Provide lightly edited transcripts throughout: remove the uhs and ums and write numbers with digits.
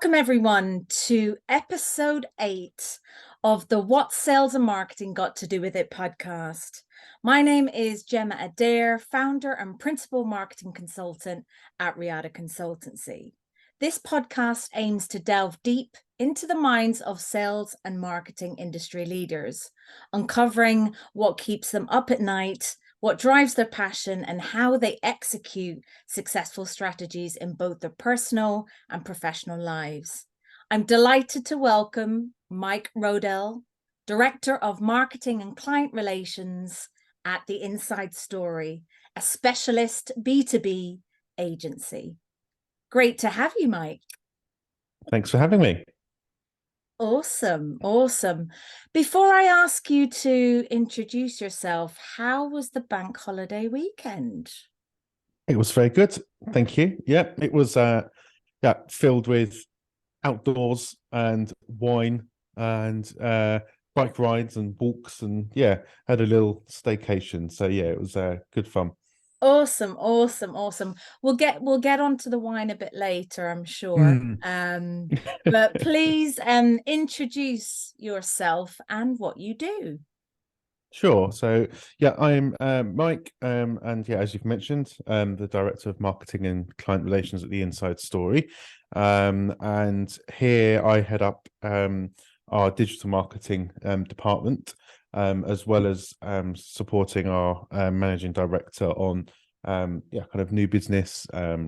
Welcome, everyone, to episode 8 of the What Sales and Marketing Got to Do with It podcast. My name is Gemma Adair, founder and principal marketing consultant at Riata Consultancy. This podcast aims to delve deep into the minds of sales and marketing industry leaders, uncovering what keeps them up at night, what drives their passion, and how they execute successful strategies in both their personal and professional lives. I'm delighted to welcome Mike Rodel, Director of Marketing and Client Relations at The Inside Story, a specialist B2B agency. Great to have you, Mike. Thanks for having me. Awesome. Before I ask you to introduce yourself, how was the bank holiday weekend? It was very good. Thank you. Yeah, it was filled with outdoors and wine and bike rides and walks and had a little staycation. So it was good fun. Awesome. We'll get onto the wine a bit later, I'm sure. But please introduce yourself and what you do. Sure. So I'm Mike, and as you've mentioned, the Director of Marketing and Client Relations at The Inside Story. And here I head up our digital marketing department, as well as supporting our managing director on kind of new business,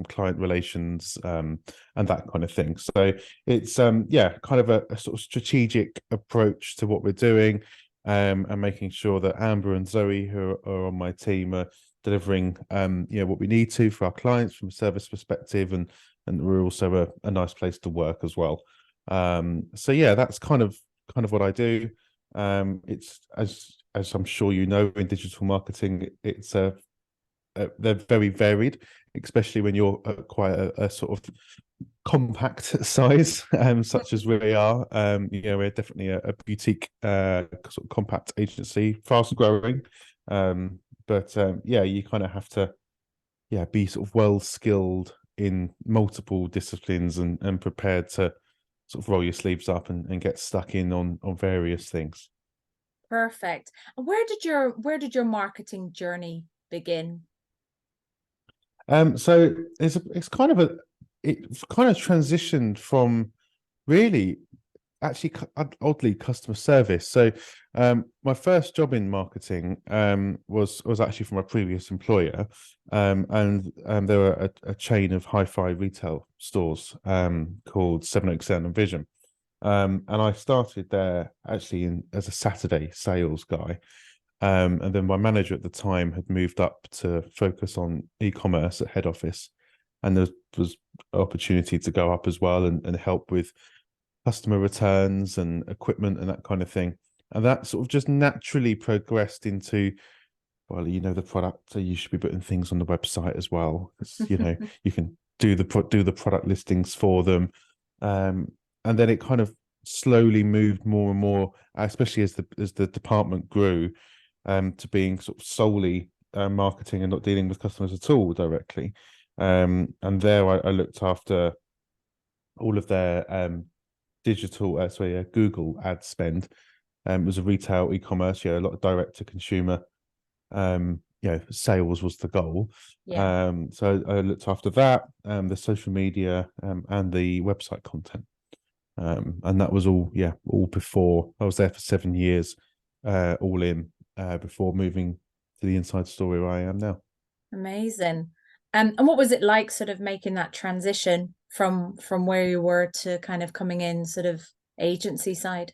client relations, and that kind of thing. So it's kind of a sort of strategic approach to what we're doing, and making sure that Amber and Zoe, who are on my team, are delivering what we need to for our clients from a service perspective, and we're also a nice place to work as well. So that's kind of what I do. It's as I'm sure you know, in digital marketing, it's they're very varied, especially when you're quite a sort of compact size, such as we are. We're definitely a boutique sort of compact agency, fast growing. But you kind of have to be sort of well skilled in multiple disciplines and prepared to sort of roll your sleeves up and get stuck in on various things. Perfect. And where did your marketing journey begin? So it's kind of transitioned from really actually oddly customer service. So my first job in marketing was actually from a previous employer, and there were a chain of hi-fi retail stores called 707 and Vision. And I started there actually as a Saturday sales guy. And then my manager at the time had moved up to focus on e-commerce at head office, and there was opportunity to go up as well and help with customer returns and equipment and that kind of thing. And that sort of just naturally progressed into, well, the product, so you should be putting things on the website as well. You can do the product listings for them, and then it kind of slowly moved more and more, especially as the department grew, to being sort of solely marketing and not dealing with customers at all directly. And there I looked after all of their digital, Google ad spend. It was a retail e-commerce, a lot of direct to consumer. Sales was the goal. So I looked after that, the social media, and the website content. And that was all before I was there for 7 years, all in, before moving to The Inside Story where I am now. Amazing. And what was it like sort of making that transition from where you were to kind of coming in sort of agency side?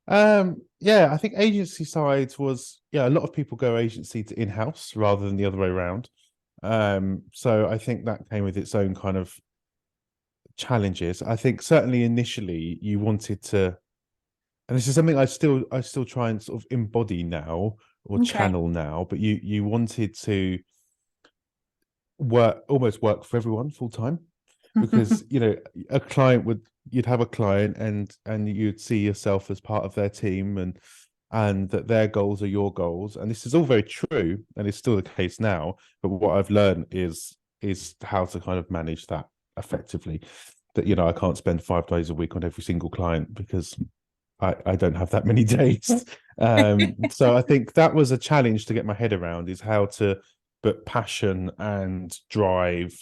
I think agency side was, a lot of people go agency to in-house rather than the other way around. So I think that came with its own kind of challenges. I think certainly initially you wanted to, and this is something I still try and sort of embody now or channel now, but you wanted to almost work for everyone full time, because you'd have a client and you'd see yourself as part of their team, and that their goals are your goals. And this is all very true, and it's still the case now. But what I've learned is how to kind of manage that effectively. that, you know, I can't spend 5 days a week on every single client because I don't have that many days. So I think that was a challenge to get my head around, is how to put passion and drive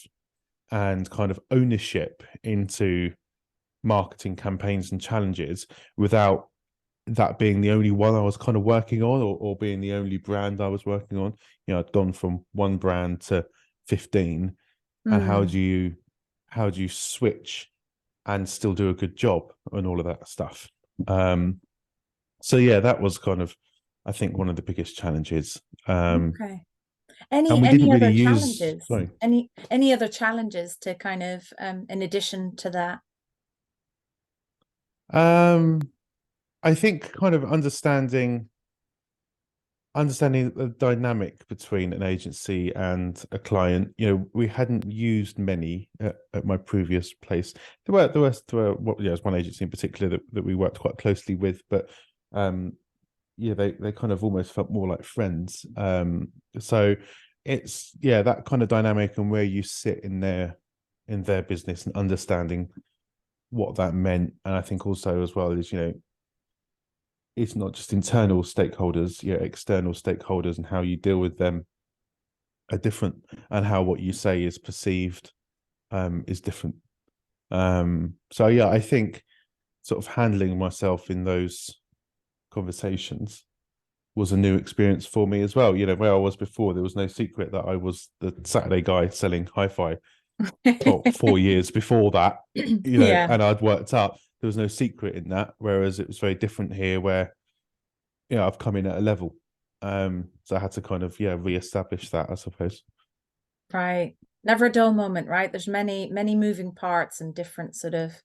and kind of ownership into marketing campaigns and challenges without that being the only one I was kind of working on, or being the only brand I was working on. You know, I'd gone from one brand to 15. And Mm, how do you switch and still do a good job and all of that stuff? So yeah, that was kind of, I think, one of the biggest challenges. okay. And we didn't Any really other use, challenges? sorry. Any other challenges to kind of in addition to that? Um, I think kind of understanding the dynamic between an agency and a client. You know, we hadn't used many at my previous place. There were what, yeah, there's one agency in particular that we worked quite closely with, but yeah, they kind of almost felt more like friends. So it's, yeah, that kind of dynamic and where you sit in their business and understanding what that meant. And I think also as well is, you know, it's not just internal stakeholders, yeah, external stakeholders, and how you deal with them are different, and how what you say is perceived is different. So yeah, I think sort of handling myself in those conversations was a new experience for me as well. You know, where I was before, there was no secret that I was the Saturday guy selling hi-fi for 4 years before that, you know, Yeah, and I'd worked up. There was no secret in that. Whereas it was very different here, where, you know, I've come in at a level. So I had to kind of, yeah, reestablish that, I suppose. right. Never a dull moment, right? There's many moving parts and different sort of Yeah,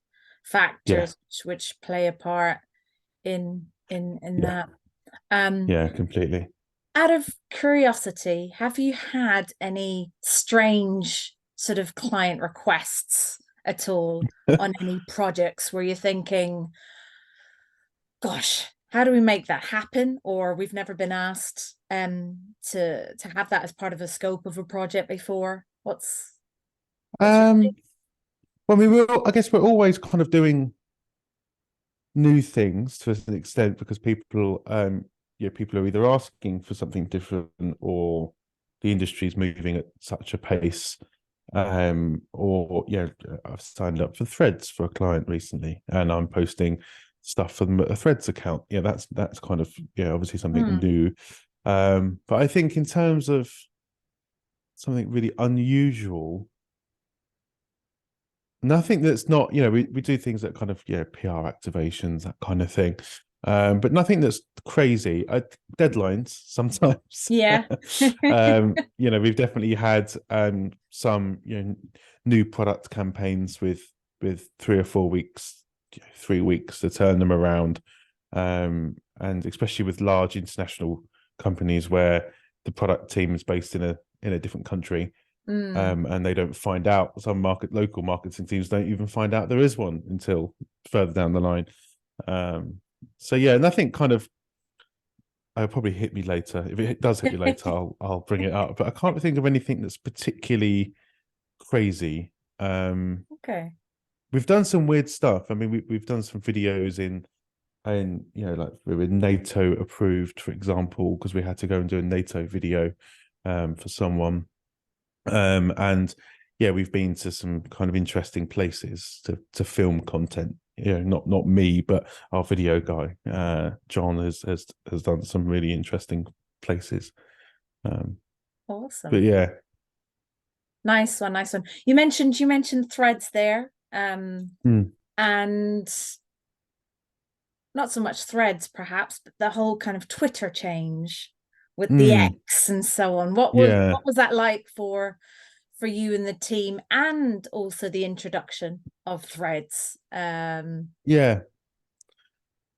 factors which play a part in yeah, that. Um, yeah, completely. Out of curiosity, have you had any strange sort of client requests at all on any projects where you're thinking, gosh, how do we make that happen? Or we've never been asked to have that as part of a scope of a project before. What's your Um, well, I mean, I guess we're always kind of doing new things to an extent, because people, yeah, people are either asking for something different, or the industry is moving at such a pace. Or, yeah, I've signed up for Threads for a client recently, and I'm posting stuff for them at a Threads account. Yeah, that's kind of, yeah, obviously something Hmm. new. But I think in terms of something really unusual, nothing that's not, you know, we do things that kind of, yeah, PR activations, that kind of thing. But nothing that's crazy. Deadlines sometimes. Yeah. You know, we've definitely had some, you know, new product campaigns with 3 or 4 weeks, 3 weeks to turn them around. And especially with large international companies where the product team is based in a different country, Mm. and they don't find out. Some local marketing teams don't even find out there is one until further down the line. Um, so yeah, nothing kind of. It'll probably hit me later. If it does hit me later, I'll bring it up. But I can't think of anything that's particularly crazy. Okay. We've done some weird stuff. I mean, we've done some videos you know, like we were NATO approved, for example, because we had to go and do a NATO video for someone. And yeah, we've been to some kind of interesting places to film content. You know, not me, but our video guy, John, has done some really interesting places. Um, but Awesome. yeah, Nice one, nice one. You mentioned threads there. mm, And not so much threads perhaps, but the whole kind of Twitter change with the mm, X and so on. yeah, What was that like for you and the team, and also the introduction of threads? yeah.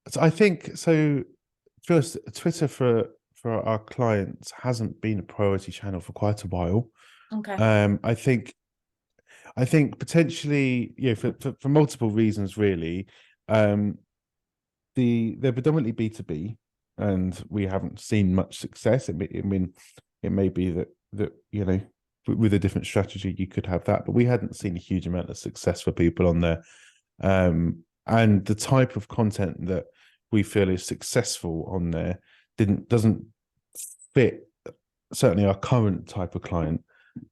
So I think so. First, Twitter for our clients hasn't been a priority channel for quite a while. Okay. Um, I think I think potentially, yeah, for multiple reasons, really. Um, they're predominantly B2B, and we haven't seen much success. I mean, it may be that you know, with a different strategy, you could have that. But we hadn't seen a huge amount of success for people on there. And the type of content that we feel is successful on there doesn't fit certainly our current type of client,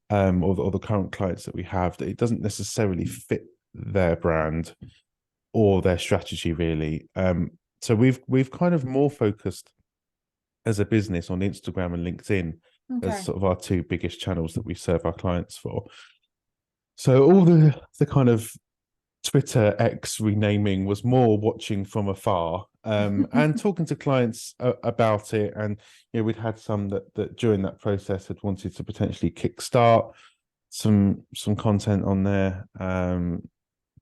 or the current clients that we have, that it doesn't necessarily fit their brand or their strategy really. So we've kind of more focused as a business on Instagram and LinkedIn as Okay. sort of our two biggest channels that we serve our clients for. So all the kind of Twitter X renaming was more watching from afar, and talking to clients about it. And we'd had some that during that process had wanted to potentially kickstart some content on there.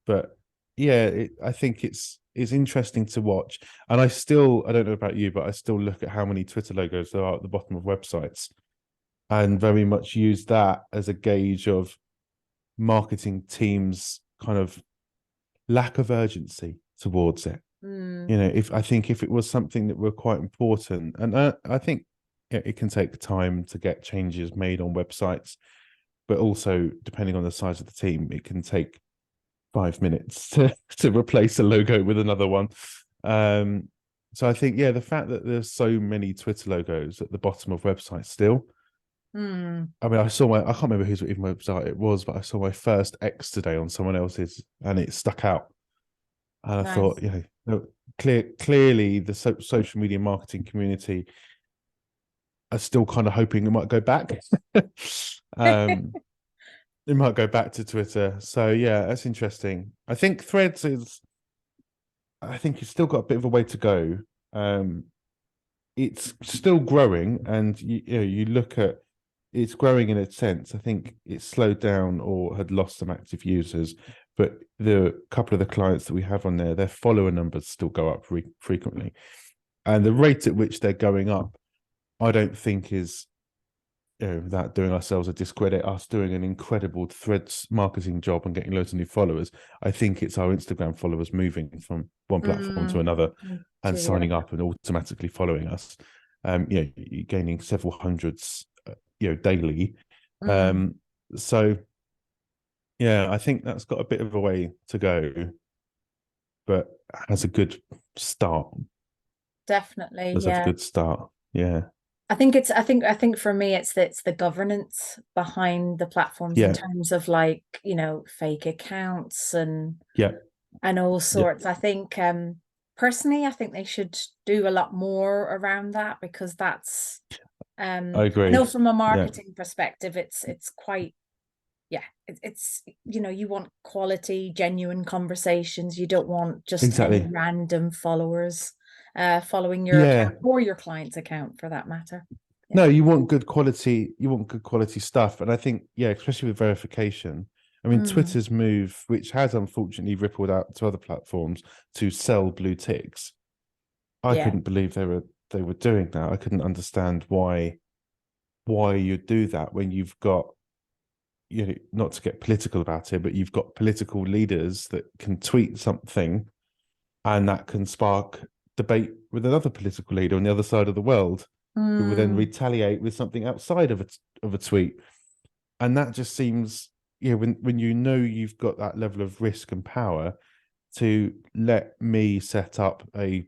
But yeah, I think it's interesting to watch. And I don't know about you, but I still look at how many Twitter logos there are at the bottom of websites, and very much use that as a gauge of marketing teams' kind of lack of urgency towards it. Mm, If it was something that were quite important, and I think it can take time to get changes made on websites, but also depending on the size of the team, it can take 5 minutes to replace a logo with another one. So I think, yeah, the fact that there's so many Twitter logos at the bottom of websites still. mm, I mean, I can't remember whose even website it was, but I saw my first X today on someone else's, and it stuck out. And I thought, nice. no, clearly the social media marketing community are still kind of hoping it might go back. um, it might go back to Twitter. So yeah, that's interesting. I think it's still got a bit of a way to go. Um, it's still growing, and you look at it's growing in a sense. I think it's slowed down or had lost some active users, but the couple of the clients that we have on there, their follower numbers still go up frequently, and the rate at which they're going up, I don't think is that doing ourselves a discredit, us doing an incredible threads marketing job and getting loads of new followers. I think it's our Instagram followers moving from one platform to Mm, another and to the signing other. up and automatically following us. You're gaining several hundreds, daily. Mm, Um, so yeah, I think that's got a bit of a way to go, but has a good start. definitely, Does have a yeah. good start. Yeah, I think for me it's the governance behind the platforms in yeah, terms of like, fake accounts yeah, and all yeah. sorts. I think personally I think they should do a lot more around that because that's I I know agree. from a Yeah, marketing perspective it's quite yeah, it's you want quality, genuine conversations. You don't want just any exactly. random followers following your Yeah. account or your client's account for that matter. No, Yeah. you want good quality. You want good quality stuff, and I think, yeah, especially with verification. I mean, Mm, Twitter's move, which has unfortunately rippled out to other platforms to sell blue ticks. I yeah. couldn't believe they were doing that. I couldn't understand why you do that when you've got, not to get political about it, but you've got political leaders that can tweet something and that can spark debate with another political leader on the other side of the world, who will then Mm, retaliate with something outside of a tweet. And that just seems, when you've got that level of risk and power, to let me set up a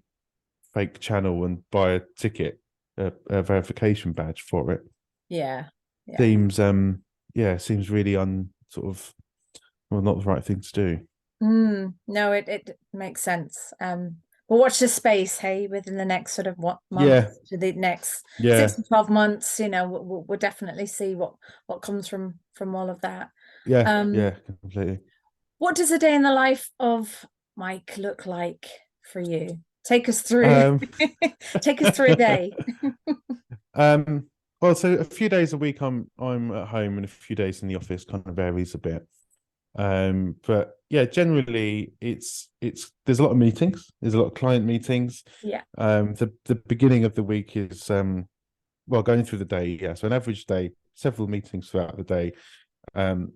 fake channel and buy a ticket, a verification badge for it, yeah. Yeah. seems seems really sort of, well, not the right thing to do. No, it makes sense. But watch the space, hey, within the next sort of what month Yeah, to the next six yeah, to 12 months, we'll definitely see what comes from all of that. yeah, Um, yeah, completely. what does a day in the life of Mike look like for you? Take us through. um Take us through a day. Um, well, so a few days a week I'm at home, and a few days in the office, kind of varies a bit. But yeah, generally it's there's a lot of meetings, there's a lot of client meetings. Yeah. The beginning of the week is well, going through the day, yeah. So an average day, several meetings throughout the day. Um,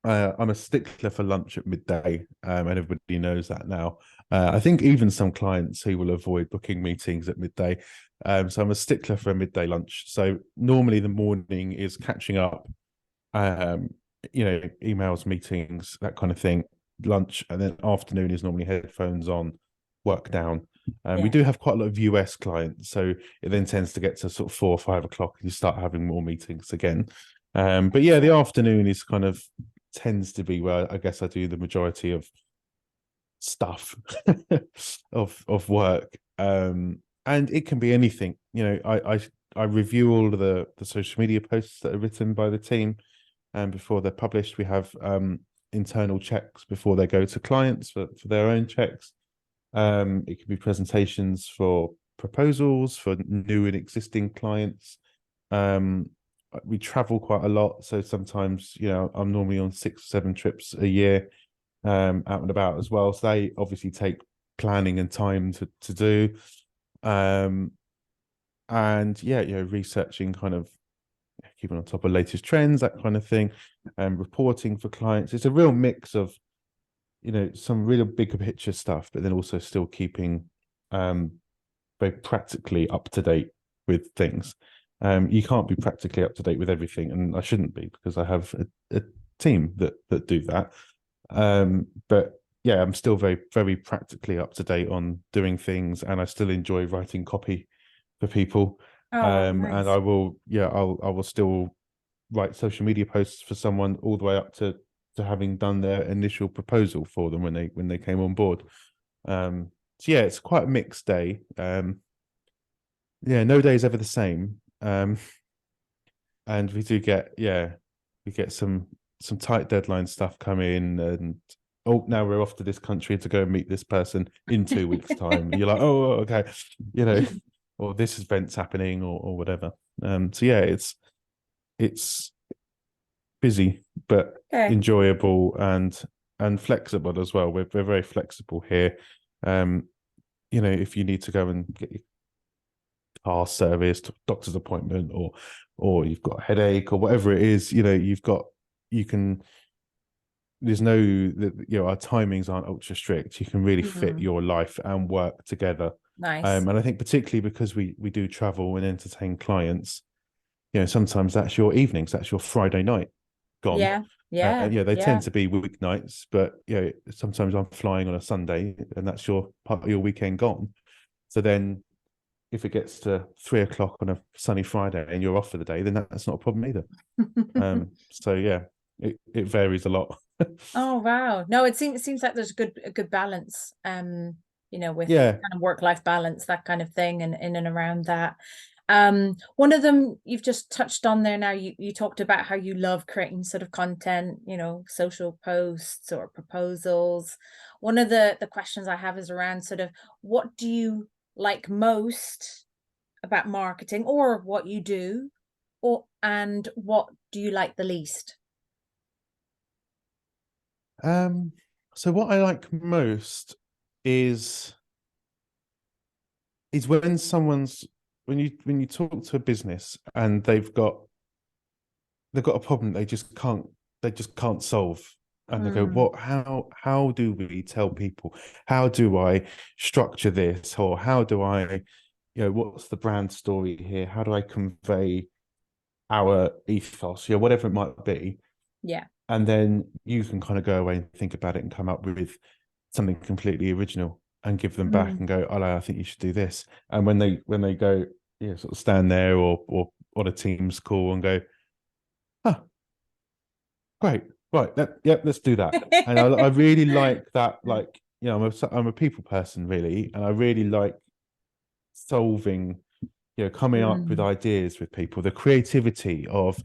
I'm a stickler for lunch at midday, and everybody knows that now. I think even some clients who will avoid booking meetings at midday. So I'm a stickler for a midday lunch. So normally the morning is catching up, um, emails, meetings, that kind of thing, lunch, and then afternoon is normally headphones on, work down. We Yeah. do have quite a lot of US clients, so it then tends to get to sort of 4 or 5 o'clock, and you start having more meetings again. But yeah, the Excellent. afternoon is kind of tends to be where I guess I do the majority of stuff of work. And it can be anything. I review all of the social media posts that are written by the team, and before they're published, we have internal checks before they go to clients for their own checks. It can be presentations for proposals for new and existing clients. Um, we travel quite a lot, so sometimes I'm normally on 6 or 7 trips a year, out and about as well. So they obviously take planning and time to do. Um, and yeah, researching, kind of keeping on top of latest trends, that kind of thing, and reporting for clients. It's a real mix of some real bigger picture stuff, but then also still keeping very practically up to date with things. You can't be practically up to date with everything, and I shouldn't be, because I have a team that do that. But yeah, I'm still very, very practically up to date on doing things, and I still enjoy writing copy for people. Oh, And nice. I will still write social media posts for someone all the way up to having done their initial proposal for them when they came on board. So yeah, it's quite a mixed day. Yeah, no day is ever the same. And we get some tight deadline stuff come in, and oh, now we're off to this country to go and meet this person in 2 weeks' time. And you're like, oh, okay, you know, or this event's happening, or whatever. So yeah, it's busy but Okay. enjoyable and flexible as well. We're very flexible here. Um, if you need to go and get your car serviced, doctor's appointment, or you've got a headache or whatever it is, you can. There's no, our timings aren't ultra strict. You can really fit Mm, your life and work together. nice. And I think particularly because we do travel and entertain clients, sometimes that's your evenings, that's your Friday night gone. Yeah. Yeah. Yeah, they tend Yeah. to be weeknights, but sometimes I'm flying on a Sunday, and that's your part of your weekend gone. So then, if it gets to 3 o'clock on a sunny Friday and you're off for the day, then that's not a problem either. So yeah, it varies a lot. Oh wow. No, it seems like there's a good balance, with Yeah. kind of work-life balance, that kind of thing, and in and around that. One of them you've just touched on there now, you talked about how you love creating sort of content, social posts or proposals. One of the questions I have is around sort of what do you like most about marketing or what you do, and what do you like the least? Um, so what I like most is when when you talk to a business and they've got a problem they just can't solve, and they go, Mm, what how do we tell people, how do I structure this, or how do I, what's the brand story here, how do I convey our ethos, whatever it might be. yeah. And then you can kind of go away and think about it and come up with something completely original and give them back Mm. and go, oh, I think you should do this. And when they go, sort of stand there or on a Teams call and go, huh, great, right, yep, let's do that. And I really like that. Like, I'm a people person, really, and I really like solving, coming up with Mm, ideas with people, the creativity of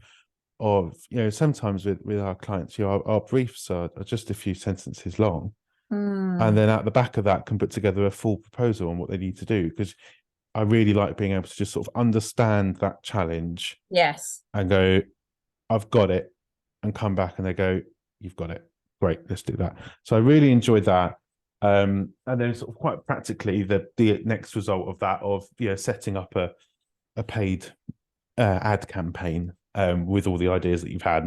sometimes with our clients, our briefs are just a few sentences long, and mm. then at the back of that can put together a full proposal on what they need to do, because I really like being able to just sort of understand that challenge Yes. and go, I've got it, and come back and they go, you've got it. Great, let's do that. So I really enjoyed that. And then sort of quite practically, the next result of that, of setting up a paid ad campaign, with all the ideas that you've had,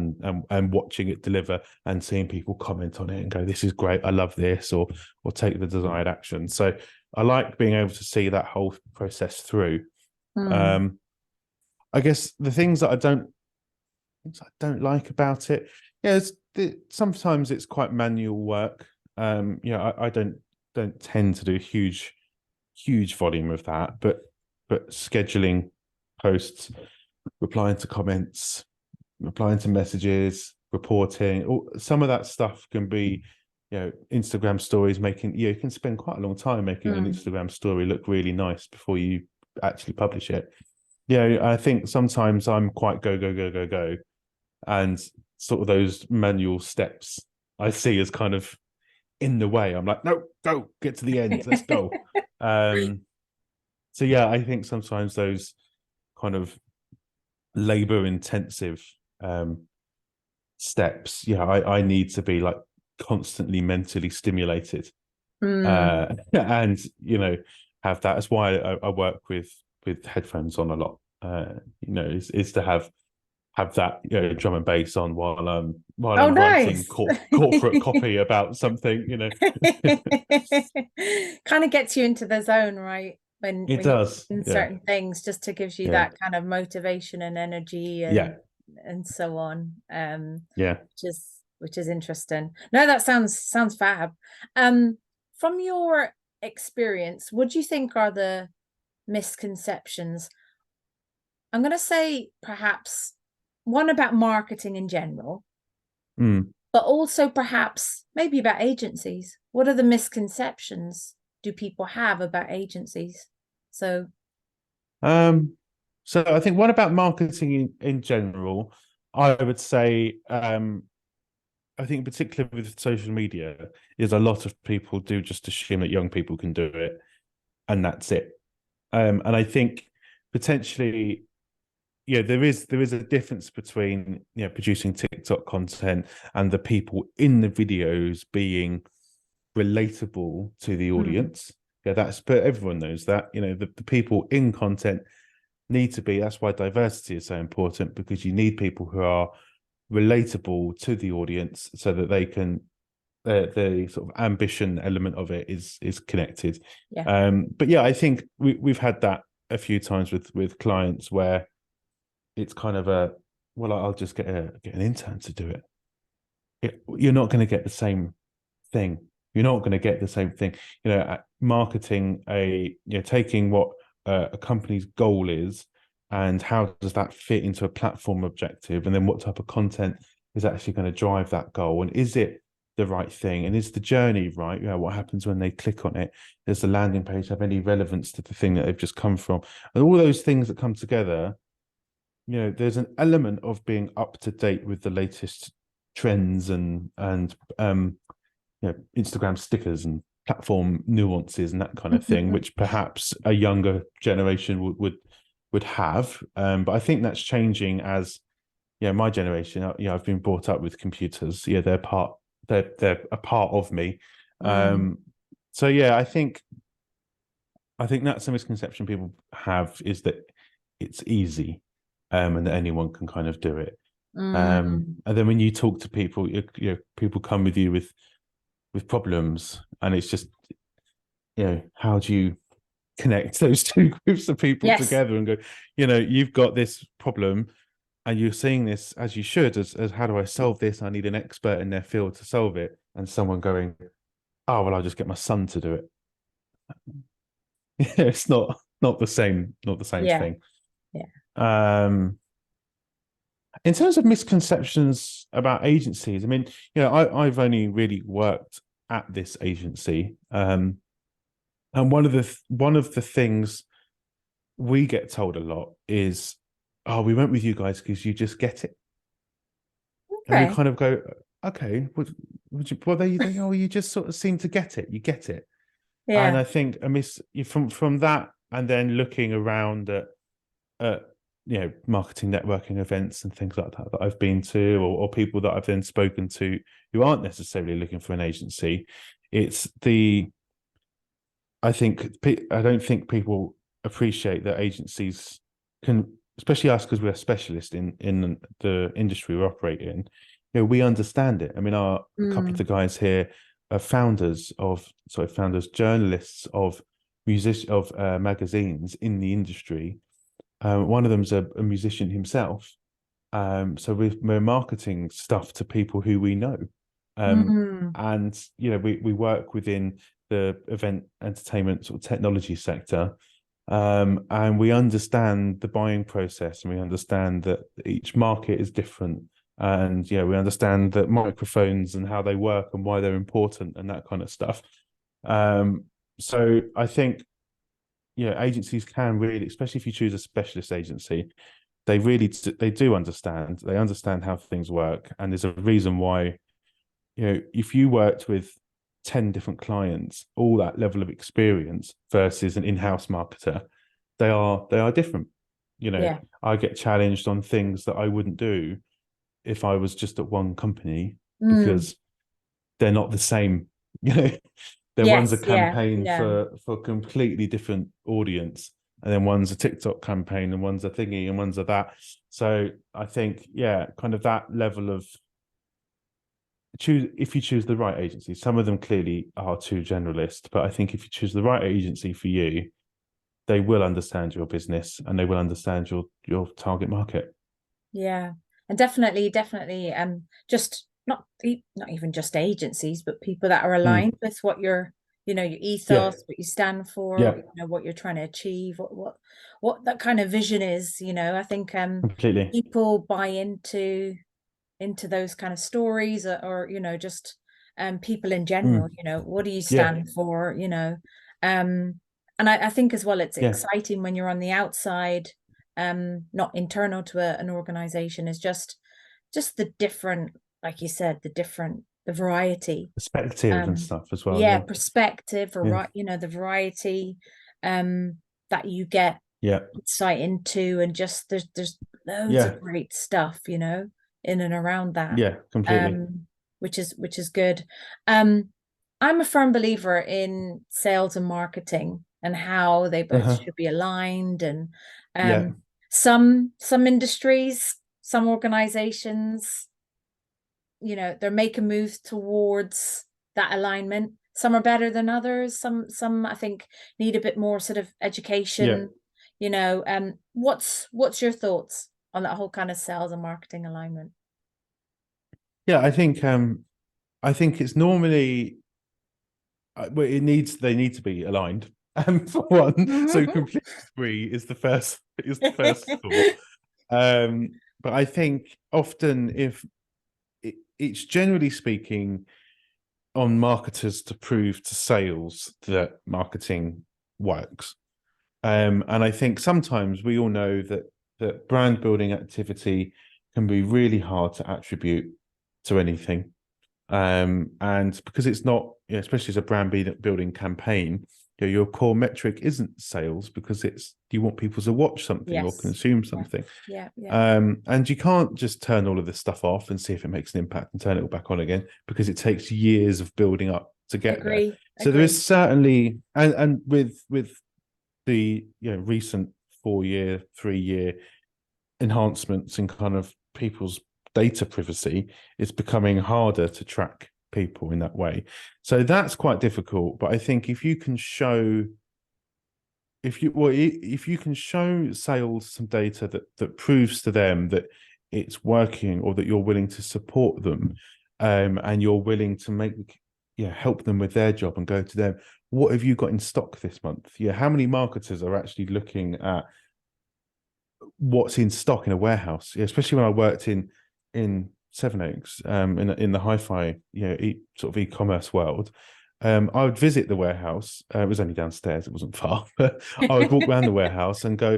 and watching it deliver and seeing people comment on it and go, this is great, I love this, or take the desired action. So I like being able to see that whole process through. Mm. um I guess the things that I don't things I don't like about it. Yeah, sometimes it's quite manual work. I don't tend to do huge volume of that, but scheduling posts, replying to comments, replying to messages, reporting, some of that stuff can be, Instagram stories making, you can spend quite a long time making an Mm. Instagram story look really nice before you actually publish it. Yeah, I think sometimes I'm quite go, go, go, go, go. And sort of those manual steps I see as kind of in the way. I'm like, no, go, get to the end, let's go. Um, so yeah, I think sometimes those kind of labor intensive steps, yeah, I need to be like constantly mentally stimulated. Mm. And have that. That's why I work with headphones on a lot. Is to have that drum and bass on while Oh, I'm writing nice. corporate copy about something. Kind of gets you into the zone, right? It When you're does. in Yeah, certain things, just to gives you yeah, that kind of motivation and energy yeah, and so on. yeah. Which is interesting. No, that sounds fab. From your experience, what do you think are the misconceptions? I'm gonna say perhaps one about marketing in general, Mm. but also perhaps maybe about agencies. What are the misconceptions do people have about agencies? So, Um, so I think one about marketing in general, I would say, I think particularly with social media, is a lot of people do just assume that young people can do it, and that's it. And I think potentially, there is a difference between producing TikTok content and the people in the videos being relatable to the mm, audience. Yeah, but everyone knows that. The people in content need to be. That's why diversity is so important, because you need people who are relatable to the audience so that they can the sort of ambition element of it is connected. yeah. But yeah, I think we've had that a few times with clients where it's kind of well, I'll just get an intern to do You're not going to get the same thing. You're not going to get the same thing. Marketing taking what a company's goal is, and how does that fit into a platform objective, and then what type of content is actually going to drive that goal, and is it the right thing, and is the journey right? What happens when they click on it? Does the landing page have any relevance to the thing that they've just come from? And all those things that come together, there's an element of being up to date with the latest trends and Instagram stickers and platform nuances and that kind of thing, which perhaps a younger generation would have. But I think that's changing as my generation. I've been brought up with computers. Yeah, they're a part of me. Mm, So yeah, I think that's a misconception people have, is that it's easy, and that anyone can kind of do it. mm. And then when you talk to people, people come with you with problems, and it's just how do you connect those two groups of people Yes. together and go, you've got this problem, and you're seeing this as you should, as how do I solve this? I need an expert in their field to solve it, and someone going, oh well, I'll just get my son to do it. It's not the same Yeah. thing. Yeah. um in terms of misconceptions about agencies, I mean, I've only really worked at this agency, and one of the things we get told a lot is, oh, we went with you guys because you just get it. And we Okay. kind of go, okay, well, you just sort of seem to get it. You get it. And Yeah. I think from that, and then looking around at marketing networking events and things like that I've been to, or people that I've then spoken to who aren't necessarily looking for an agency, it's the I don't think people appreciate that agencies can, especially us, because we're a specialist in the industry we operate in. We understand it. I mean, a couple of the Mm, guys here are founders, journalists of magazines in the industry. One of them's a musician himself, So we're marketing stuff to people who we know. Mm, And we work within the event entertainment sort of technology sector. And we understand the buying process, and we understand that each market is different. And we understand that microphones and how they work and why they're important and that kind of stuff. So I think agencies can really, especially if you choose a specialist agency, they do understand. They understand how things work, and there's a reason why. If you worked with 10 different clients, all that level of experience versus an in-house marketer, they are different. yeah. I get challenged on things that I wouldn't do if I was just at one company Mm, because they're not the same. you know then one's a yes, yeah, campaign yeah, for a completely different audience, and then one's a TikTok campaign, and one's a thingy, and one's a that. So I think, kind of that level of choose if you choose the right agency. Some of them clearly are too generalist, but I think if you choose the right agency for you, they will understand your business and they will understand your target market. yeah. And definitely, just not even just agencies, but people that are Mm, aligned with what your yeah, ethos, what you stand for, yeah, what you're trying to achieve, what that kind of vision is. I think completely. people buy into those kind of stories, or just people in general. Mm, What do you yeah, stand for? Um and I think as well it's yeah, exciting when you're on the outside, not internal to an organization, is just the different, like you said, the variety, perspective and stuff as well. yeah, Yeah, perspective, yeah, the variety that you get yeah, insight into, and just there's loads of yeah, great stuff, in and around that, yeah, completely. um, which is good. Um, I'm a firm believer in sales and marketing and how they both Uh-huh. should be aligned. And Yeah, um, some industries, some organizations, they're making moves towards that alignment. Some are better than others. Some I think need a bit more sort of yeah, education. What's your thoughts on that whole kind of sales and marketing alignment? yeah. I think it's normally well, they need to be aligned. For one, so completely agree is the first thought. But I think often if it's generally speaking on marketers to prove to sales that marketing works. And I think sometimes we all know that brand building activity can be really hard to attribute to anything. And because it's not, especially as a brand building campaign, your core metric isn't sales because it's you want people to watch something or Yes. consume Yeah. something. Yeah. Yeah. And you can't just turn all of this stuff off and see if it makes an impact and turn it all back on again because it takes years of building up to get there. Agree. So there Agree. is certainly, and with the recent 4 year, 3 year enhancements in kind of people's data privacy, it's becoming harder to track people in that way. So that's quite difficult. But I think if you can show sales some data that proves to them that it's working or that you're willing to support them, and you're willing to help them with their job and go to them, what have you got in stock this month? How many marketers are actually looking at what's in stock in a warehouse? Especially when I worked in Sevenoaks, in the hi-fi, sort of e-commerce world. I would visit the warehouse. It was only downstairs; it wasn't far. But I would walk around the warehouse and go,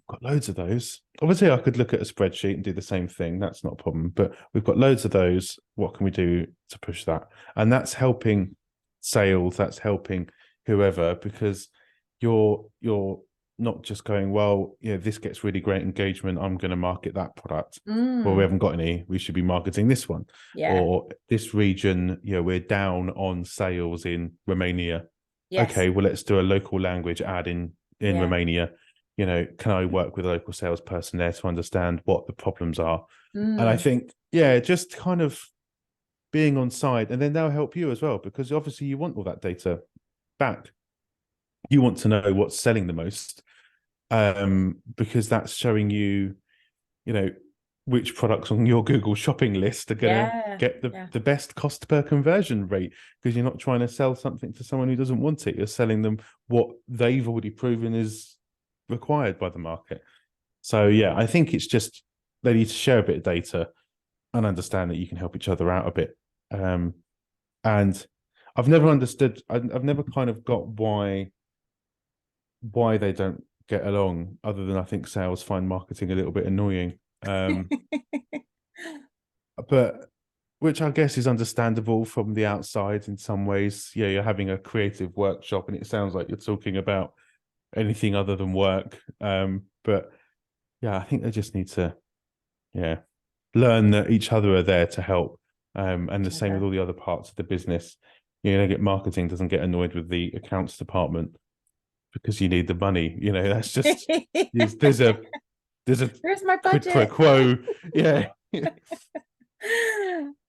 "Got loads of those." Obviously, I could look at a spreadsheet and do the same thing. That's not a problem. But we've got loads of those. What can we do to push that? And that's helping sales. That's helping whoever because you're not just going, well, this gets really great engagement. I'm going to market that product. Well, we Mm, haven't got any. We should be marketing this one. yeah. Or this region, we're down on sales in Romania. Yes. Okay, well, let's do a local language ad in Yeah. Romania. Can I work with a local salesperson there to understand what the problems are? And I Mm, think, just kind of being on side, and then they'll help you as well, because obviously you want all that data back. You want to know what's selling the most, because that's showing you, you know, which products on your Google shopping list are going to Yeah, get yeah. the best cost per conversion rate, because you're not trying to sell something to someone who doesn't want it. You're selling them what they've already proven is required by the market. So yeah, I think it's just they need to share a bit of data and understand that you can help each other out a bit. And I've never understood. I've never kind of got why they don't get along, other than I think sales find marketing a little bit annoying. But which I guess is understandable from the outside in some ways. Yeah, you're having a creative workshop, and it sounds like you're talking about anything other than work. But yeah, I think they just need to, yeah, learn that each other are there to help. And the Each same with other. all the other parts of the business. You know, get marketing doesn't get annoyed with the accounts department because you need the money. You know, that's just there's a Where's my quid pro budget? quo. Yeah.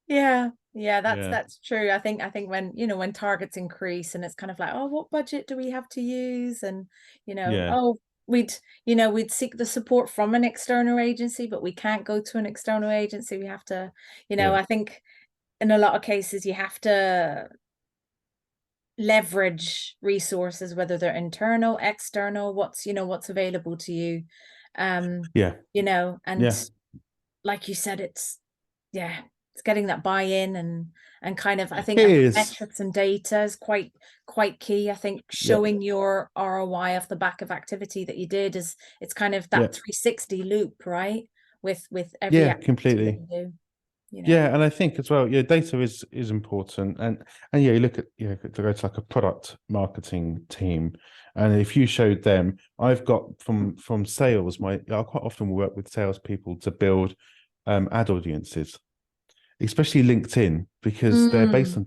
Yeah, yeah, that's Yeah. that's true. I think when, when targets increase and it's kind of like, oh, what budget do we have to use? And, Yeah. oh, we'd seek the support from an external agency, but we can't go to an external agency. We have to, Yeah. I think in a lot of cases you have to leverage resources, whether they're internal, external, what's available to you. Um, Yeah. and Yeah. like you said, yeah, it's getting that buy-in and kind of It I think is. metrics and data is quite key. I think Yeah. showing your ROI off the back of activity that you did is it's kind of Yeah. that 360 loop, right? With every Yeah. activity that Completely. you do, you know. Yeah, and I think as well, yeah, data is important, and yeah, you look at to go to like a product marketing team, and if you showed them, I've got from sales, I quite often work with salespeople to build ad audiences, especially LinkedIn, because Yeah. they're based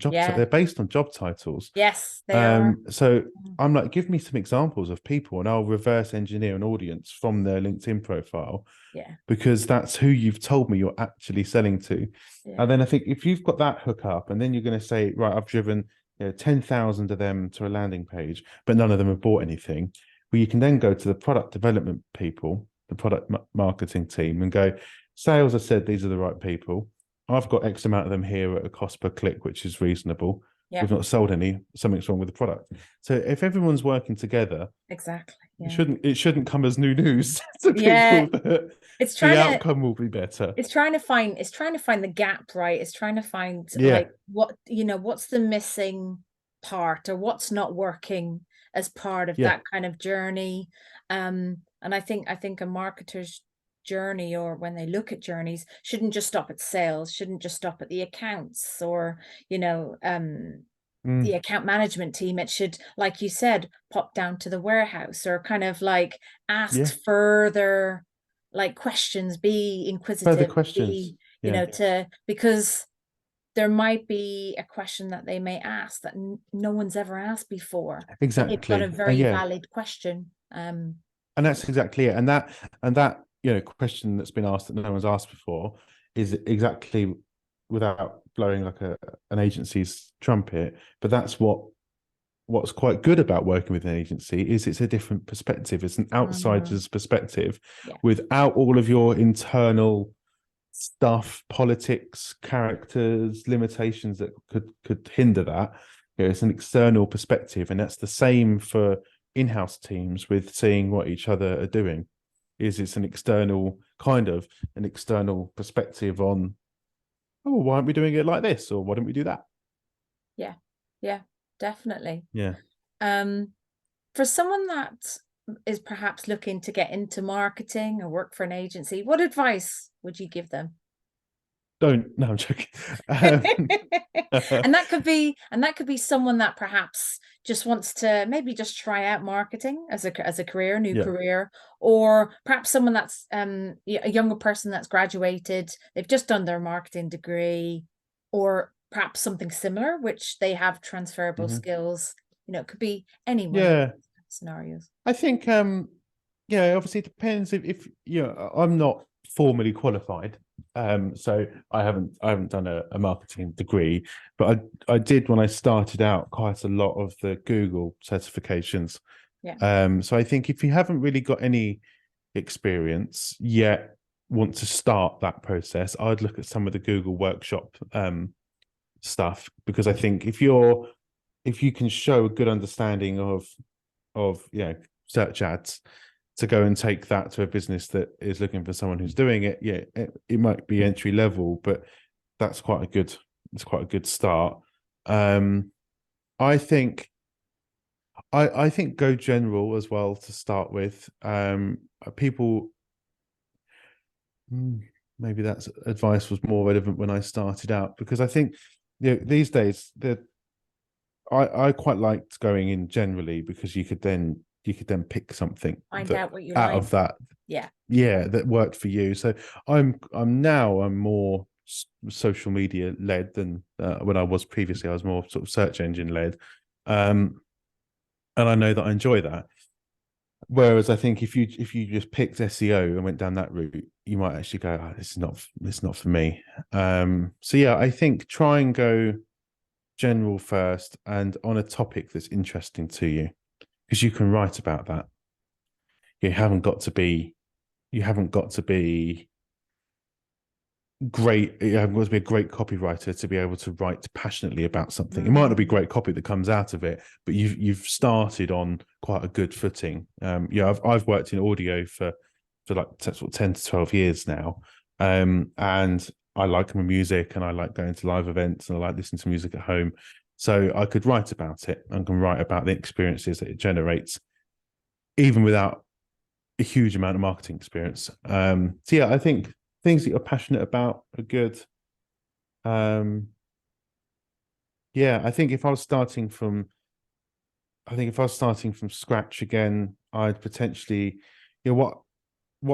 on job titles. Yes, they are. So Mm, I'm like, give me some examples of people, and I'll reverse engineer an audience from their LinkedIn profile, yeah, because that's who you've told me you're actually selling to. And yeah, then I think if you've got that hook up, and then you're going to say, right, I've driven 10,000 of them to a landing page, but none of them have bought anything. Well, you can then go to the product development people, the product marketing team, and go, sales have said these are the right people. I've got X amount of them here at a cost per click, which is reasonable. yeah, We've not sold any, something's wrong with the product. So if everyone's working together, exactly. it Yeah. shouldn't come as new news to Yeah, people that it's the trying to outcome will be better. it's trying to find the gap, right? It's trying to find Yeah, like what's the missing part or what's not working as part of yeah, that kind of journey. And I think a marketer's journey, or when they look at journeys, shouldn't just stop at sales, shouldn't just stop at the accounts or, you know, the mm, account management team. It should, like you said, pop down to the warehouse or kind of like ask yeah. further like questions, be Further inquisitive, questions. be, Yeah, to because there might be a question that they may ask that no one's ever asked before, but they've got a exactly. And very yeah, valid question. and that's exactly it. And that question that's been asked that no one's asked before is exactly, without blowing like an agency's trumpet, but that's what's quite good about working with an agency is it's a different perspective. It's an Mhm. outsider's perspective Yeah. without all of your internal stuff, politics, characters, limitations that could hinder that. It's an external perspective, and that's the same for in-house teams with seeing what each other are doing. It's an external perspective on, oh, why aren't we doing it like this, or why don't we do that? Yeah. Yeah, definitely. Yeah. Um, for someone that is perhaps looking to get into marketing or work for an agency, what advice would you give them? Don't. No, I'm joking. And that could be someone that perhaps just wants to maybe just try out marketing as a career, new Yeah. career, or perhaps someone that's a younger person that's graduated, they've just done their marketing degree, or perhaps something similar, which they have transferable Mhm. skills. It could be any one of Yeah. those scenarios. I think yeah, obviously it depends if I'm not formally qualified. So I haven't done a marketing degree, but I did when I started out quite a lot of the Google certifications. Yeah. So I think if you haven't really got any experience yet, want to start that process, I'd look at some of the Google Workshop stuff, because I think if you can show a good understanding of search ads, to go and take that to a business that is looking for someone who's doing it, it might be entry level, but that's quite a good start. I think I think go general as well to start with. People, maybe that advice was more relevant when I started out, because I think these days I quite liked going in generally, because you could then pick something Find that out what you out like. of that, Yeah. that worked for you. So I'm more social media led than when I was previously. I was more sort of search engine led, and I know that I enjoy that. Whereas I think if you just picked SEO and went down that route, you might actually go, oh, this is not for me. So yeah, I think try and go general first, and on a topic that's interesting to you, because you can write about that. You haven't got to be great. You haven't got to be a great copywriter to be able to write passionately about something. It might not be great copy that comes out of it, but you've started on quite a good footing. I've worked in audio for like sort of 10 to 12 years now, and I like my music, and I like going to live events, and I like listening to music at home. So I could write about it, and can write about the experiences that it generates, even without a huge amount of marketing experience. So yeah, I think things that you're passionate about are good. Yeah, I think if I was starting from scratch again, I'd potentially, what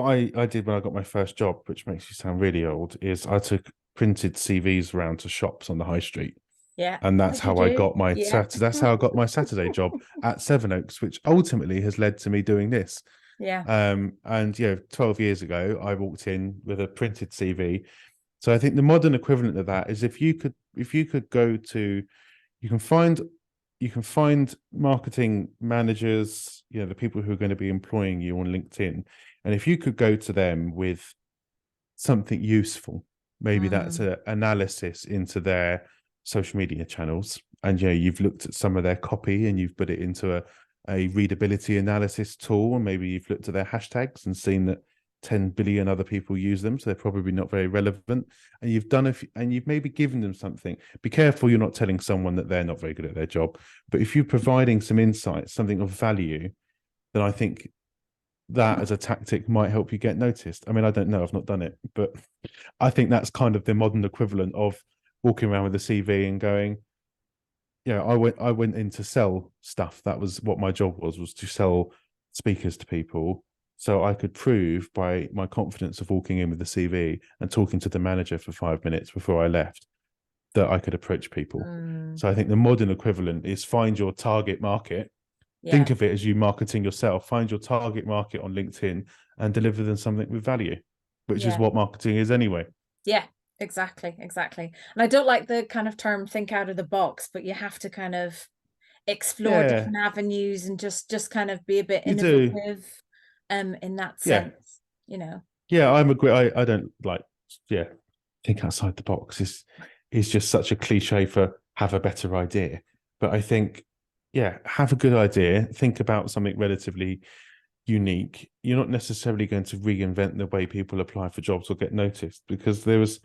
I did when I got my first job, which makes you sound really old, is I took printed CVs around to shops on the high street. Yeah. And that's As you how I do. got my Yeah. That's how I got my Saturday job at Sevenoaks, which ultimately has led to me doing this. Yeah. And 12 years ago, I walked in with a printed CV. So I think the modern equivalent of that is, if you could go to, you can find marketing managers, the people who are going to be employing you on LinkedIn, and if you could go to them with something useful, maybe that's Mm. an analysis into their social media channels, and you've looked at some of their copy and you've put it into a readability analysis tool, and maybe you've looked at their hashtags and seen that 10 billion other people use them, so they're probably not very relevant, and you've maybe given them something. Be careful you're not telling someone that they're not very good at their job, but if you're providing some insights, something of value, then I think that as a tactic might help you get noticed. I mean, I don't know, I've not done it, but I think that's kind of the modern equivalent of walking around with a CV and going, I went in to sell stuff. That was what my job was to sell speakers to people. So I could prove by my confidence of walking in with the CV and talking to the manager for 5 minutes before I left that I could approach people. Mm. So I think the modern equivalent is find your target market. Yeah. Think of it as you marketing yourself. Find your target market on LinkedIn and deliver them something with value, which is Yeah. what marketing is anyway. Yeah. Exactly. Exactly. And I don't like the kind of term think out of the box, but you have to kind of explore Yeah, different avenues and just kind of be a bit you do. innovative in that Yeah. sense, you know. Yeah, I'm agree. I don't like, yeah, think outside the box is just such a cliche for have a better idea. But I think, yeah, have a good idea. Think about something relatively unique. You're not necessarily going to reinvent the way people apply for jobs or get noticed, because there was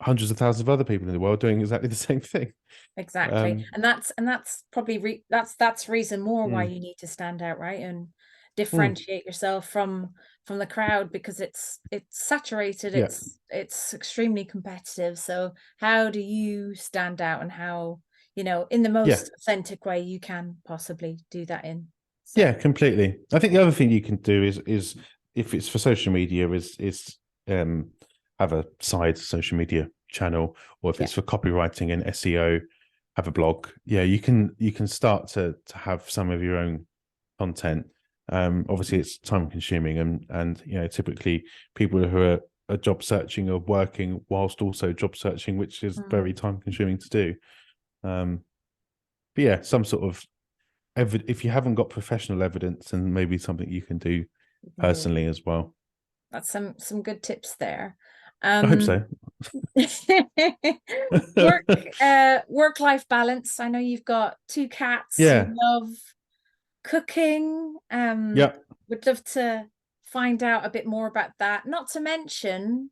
hundreds of thousands of other people in the world doing exactly the same thing. Exactly. Um, And that's probably that's reason more why mm, you need to stand out, right? And mm, differentiate yourself from the crowd, because it's saturated, yeah, it's extremely competitive. So how do you stand out, and how, in the yeah, most authentic way you can possibly do that in. yeah, So completely. I think the other thing you can do is if it's for social media, is um have a side social media channel, or if yeah. it's for copywriting and SEO, have a blog. Yeah, you can start to have some of your own content. Obviously it's time consuming, and typically people who are job searching are working whilst also job searching, which is very Mm, time consuming to do. Um, but yeah, some sort of if you haven't got professional evidence, and maybe something you can do you can do. personally as well. That's some good tips there. I hope Um, so. work work-life balance. I know you've got two cats. You Yeah. love cooking. Yeah. Would love to find out a bit more about that. Not to mention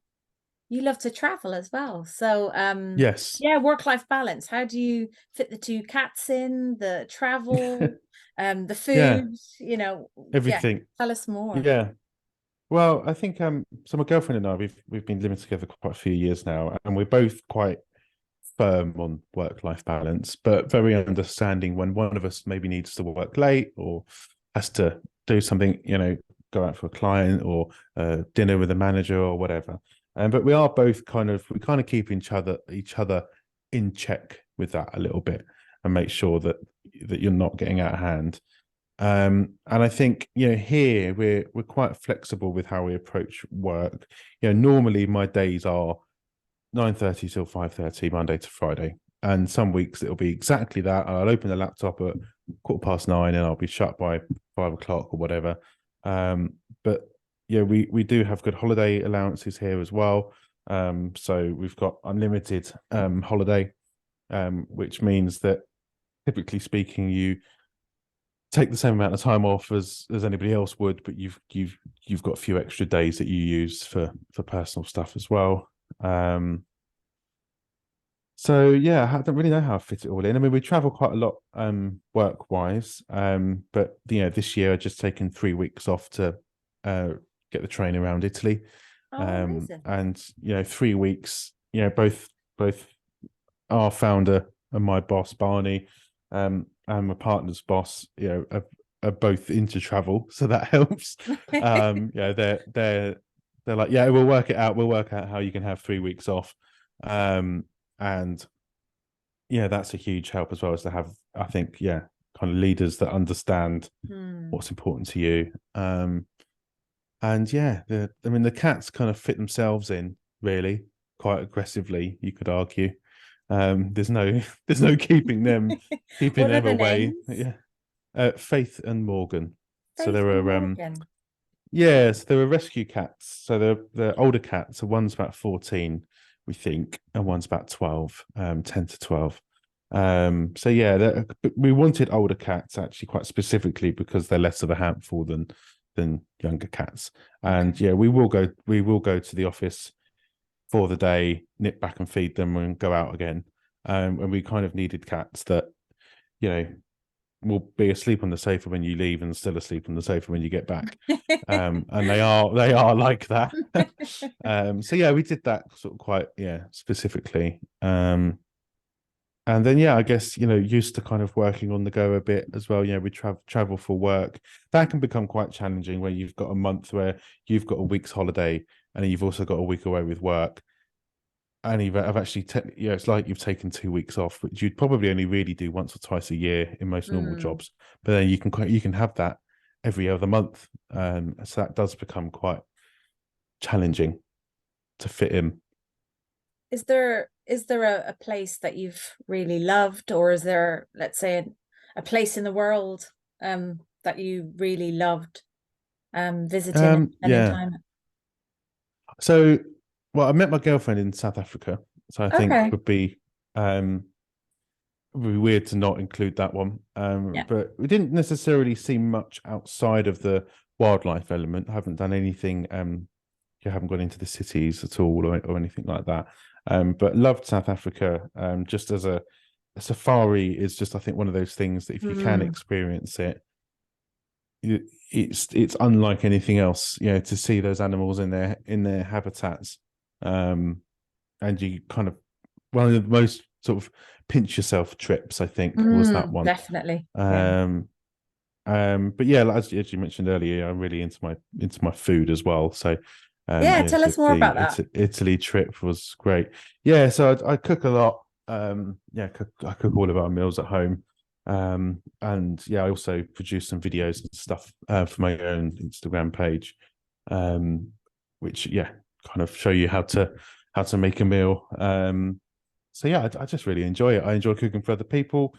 you love to travel as well. So Yes. yeah, work-life balance. How do you fit the two cats in, the travel, the Yeah. food, yeah, Everything. tell us more. Yeah. Well, I think so my girlfriend and I we've been living together quite a few years now, and we're both quite firm on work-life balance, but very understanding when one of us maybe needs to work late or has to do something, go out for a client or dinner with a manager or whatever. But we kind of keep each other in check with that a little bit and make sure that you're not getting out of hand. And I think, here we're quite flexible with how we approach work. Normally my days are 9:30 till 5:30 Monday to Friday. And some weeks it'll be exactly that. I'll open the laptop at 9:15 and I'll be shut by 5 o'clock or whatever. But yeah, we do have good holiday allowances here as well. So we've got unlimited holiday, which means that typically speaking, you take the same amount of time off as anybody else would, but you've got a few extra days that you use for personal stuff as well. So yeah, I don't really know how I fit it all in. I mean, we travel quite a lot work wise. But this year I've just taken 3 weeks off to get the train around Italy. Oh, amazing. And 3 weeks, both our founder and my boss, Barney, and my partner's boss, are both into travel, so that helps. They're like, yeah, we'll work it out. We'll work out how you can have 3 weeks off. And yeah, that's a huge help as well, as to have, I think, kind of leaders that understand Hmm. what's important to you. And yeah, the cats kind of fit themselves in really quite aggressively, you could argue. There's no there's no keeping What are them the away. names? Yeah. Faith and Morgan. So Faith there and are Morgan. yes, there were rescue cats. So the older cats. So one's about 14, we think, and one's about 12, 10 to 12. So yeah, we wanted older cats actually quite specifically because they're less of a handful than younger cats. And Okay. yeah, we will go to the office for the day, nip back and feed them, and go out again. And we kind of needed cats that you know will be asleep on the sofa when you leave and still asleep on the sofa when you get back. And they are like that. So yeah, we did that sort of quite specifically. And then I guess used to kind of working on the go a bit as well. We travel for work. That can become quite challenging when you've got a month where you've got a week's holiday and then you've also got a week away with work. And I've actually, it's like you've taken 2 weeks off, which you'd probably only really do once or twice a year in most normal Hmm. jobs. But then you can have that every other month, so that does become quite challenging to fit in. Is there a place that you've really loved, or is there, let's say, a place in the world that you really loved visiting and spending Yeah. time So, well, I met my girlfriend in South Africa, so I at? think Okay. um would be weird to not include that one. Yeah. But we didn't necessarily see much outside of the wildlife element. I haven't done anything. You haven't gone into the cities at all or anything like that. But loved South Africa. Just as a safari is just, I think, one of those things that if you can Hmm. experience it, it's unlike anything else. To see those animals in their habitats, and you kind of one of the most sort of pinch yourself trips, I think, was that one. Definitely. Yeah. Um, but yeah, as you mentioned earlier, I'm really into my food as well. So, Yeah, tell us more about that. Italy trip was great. Yeah, so I cook a lot. I cook all of our meals at home. And yeah, I also produce some videos and stuff for my own Instagram page, um, which kind of show you how to make a meal. So yeah, I just really enjoy it. I enjoy cooking for other people.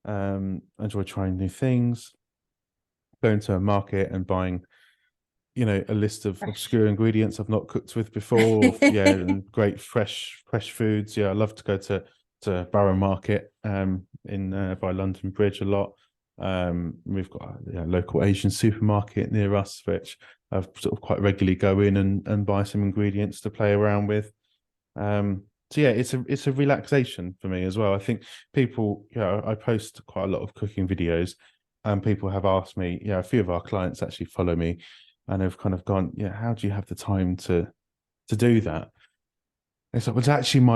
I enjoy trying new things, going to a market and buying a list of Fresh. obscure ingredients I've not cooked with before. And great fresh foods. Yeah, I love to go to Borough Market in by London Bridge a lot. We've got a local Asian supermarket near us, which I sort of quite regularly go in and buy some ingredients to play around with. So yeah, it's a relaxation for me as well. I think people, I post quite a lot of cooking videos, and people have asked me, a few of our clients actually follow me, and have kind of gone, how do you have the time to do that? It's like, well, it's actually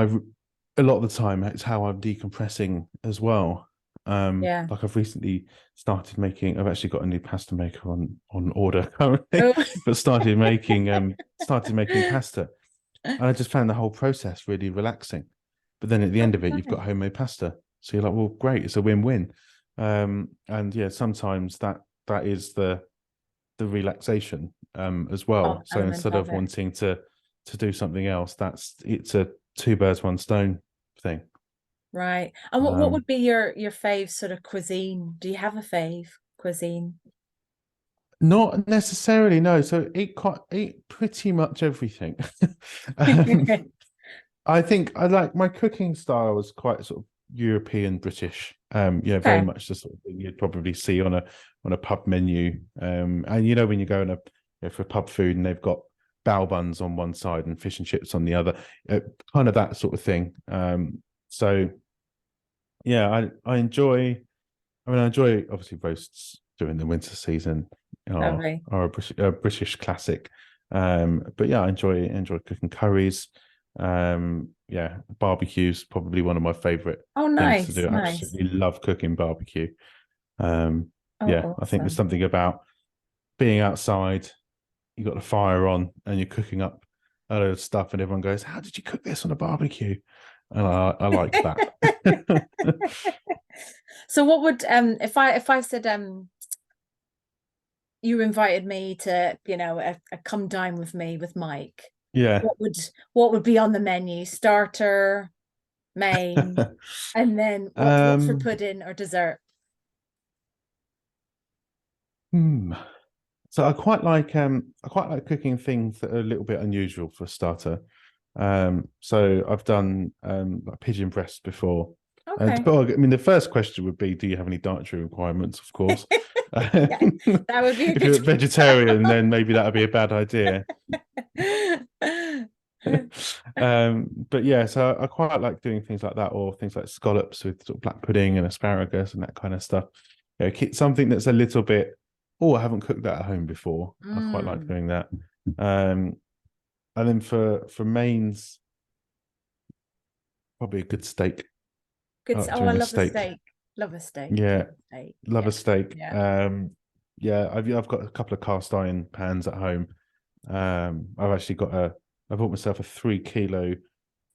a lot of the time it's how I'm decompressing as well. Yeah. Like I've recently I've actually got a new pasta maker on order currently, Oh. but started making pasta, and I just found the whole process really relaxing. But then at the Oh, end of it, you've got nice. homemade pasta. So you're like, well, great, it's a win-win. And yeah, sometimes that is the relaxation as Oh, well. So element instead of of it. wanting to do something else, it's a two birds, one stone thing. Right. And what Um, would be your fave sort of cuisine? Do you have a fave cuisine? Not necessarily, no. So eat pretty much everything. um, I think I like my cooking style is quite sort of European British. Yeah, very Okay. much the sort of thing you'd probably see on a pub menu. And when you go for pub food and they've got bao buns on one side and fish and chips on the other, kind of that sort of thing. So yeah, I enjoy obviously roasts during the winter season Lovely. are a British classic. But yeah, I enjoy cooking curries. Yeah, barbecue's probably one of my favorite Oh, things to nice, do. I nice. absolutely love cooking barbecue. Um, Oh, yeah, I think there's awesome. something about being outside, you got the fire on, and you're cooking up a load of stuff, and everyone goes, "How did you cook this on a barbecue?" And I like that. So what would if I said you invited me to, a come dine with me with Mike, Yeah. what would be on the menu? Starter, main, and then what's for Um, pudding or dessert? hmm. So I quite like cooking things that are a little bit unusual for a starter. So I've done like pigeon breast before. And Okay. but I mean the first question would be, do you have any dietary requirements? Of course. Yeah, that would be a If good you're a vegetarian, then maybe that would be a bad idea. But yeah, so I quite like doing things like that, or things like scallops with sort of black pudding and asparagus and that kind of stuff. Something that's a little bit. Oh, I haven't cooked that at home before. I quite like Mm, doing that. Um, and then for mains, probably a good steak. I good. like Oh, I doing a love a steak. steak. Love a steak. Yeah, Love a steak. love Yeah. a steak. Yeah. Yeah, I've got a couple of cast iron pans at home. I've actually I bought myself a 3 kilo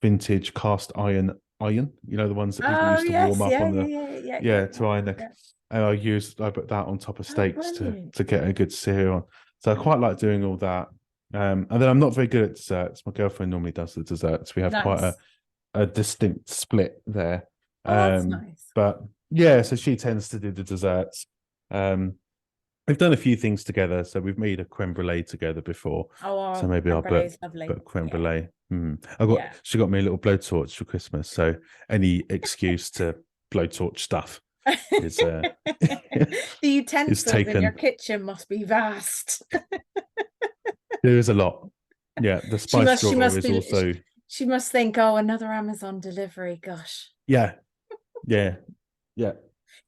vintage cast iron. The ones that people Oh, used to warm yes. up Yeah, on yeah, the, yeah, yeah, yeah, yeah, yeah, to iron the, yeah. and I put that on top of Oh, steaks to brilliant. to get a good sear on. So I quite like doing all that. And then I'm not very good at desserts. My girlfriend normally does the desserts. We have quite Nice. a distinct split there. Oh, that's Um, nice. but yeah, so she tends to do the desserts. Um, we've done a few things together. So we've made a creme brulee together before. So Oh, maybe creme I'll brulee put is lovely. put creme Yeah. brulee. Yeah. She got me a little blowtorch for Christmas. So any excuse to blowtorch stuff is The is utensils in your taken. kitchen must be vast. There is a lot. Yeah, the She spice must, she drawer must is be, also she must think, oh, another Amazon delivery. Gosh, yeah, yeah, yeah.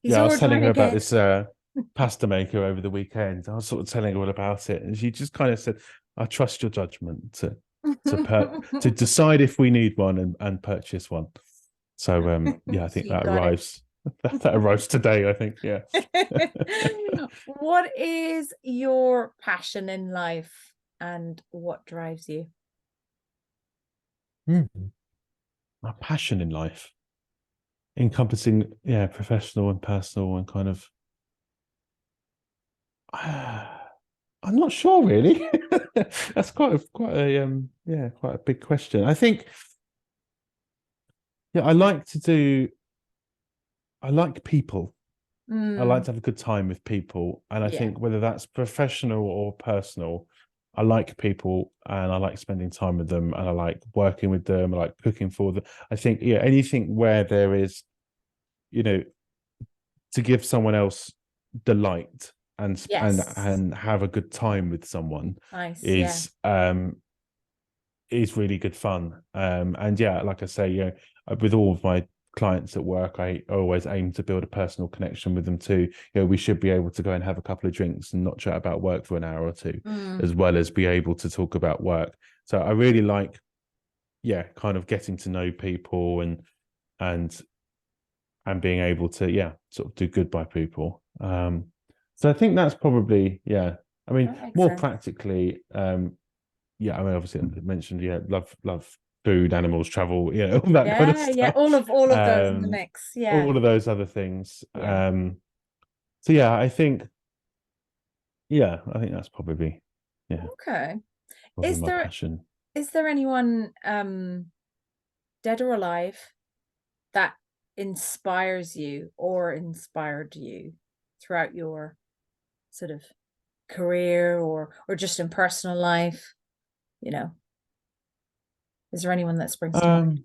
he's Yeah, I was telling ordering her about again. this pasta maker over the weekend. I was sort of telling her all about it, and she just kind of said, "I trust your judgment to decide if we need one and purchase one." So yeah, I think You that got it. arrives that arrives today. I think yeah. What is your passion in life and what drives you? Hmm. My passion in life, encompassing professional and personal and kind of. I'm not sure really. That's quite a big question. I think yeah, I like people. I like Mm, to have a good time with people. And I yeah. think whether that's professional or personal, I like people and I like spending time with them and I like working with them. I like cooking for them. I think, yeah, anything where there is, you know, to give someone else delight Yes. and have a good time with someone Nice. Yeah. is really good fun. And yeah, like I say, with all of my clients at work, I always aim to build a personal connection with them too. We should be able to go and have a couple of drinks and not chat about work for an hour or two, Mm. as well as be able to talk about work. So I really like, yeah, kind of getting to know people and being able to, yeah, sort of do good by people. So I think that's probably, yeah. I mean, That makes more sense. practically, yeah, I mean, obviously I mentioned, yeah, love food, animals, travel, all that kind of Yeah, yeah. stuff. All of those in the mix. Yeah. All of those other things. Yeah. So yeah, I think that's yeah, Okay. probably Is my there passion. is there anyone dead or alive that inspires you or inspired you throughout your sort of career or just in personal life? You know, is there anyone that springs to mind? Um,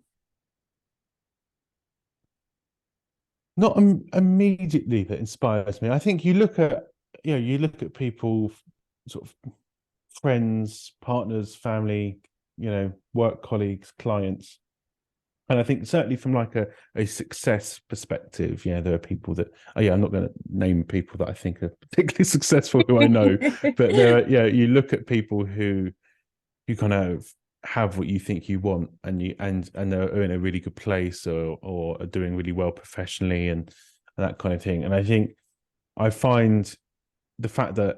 Not immediately that inspires me. I think you look at people, sort of friends, partners, family, work colleagues, clients. And I think certainly from like a success perspective, there are people that, oh yeah, I'm not going to name people that I think are particularly successful who I know, but there are, you look at people who kind of have what you think you want and are in a really good place or are doing really well professionally and that kind of thing. And I think I find the fact that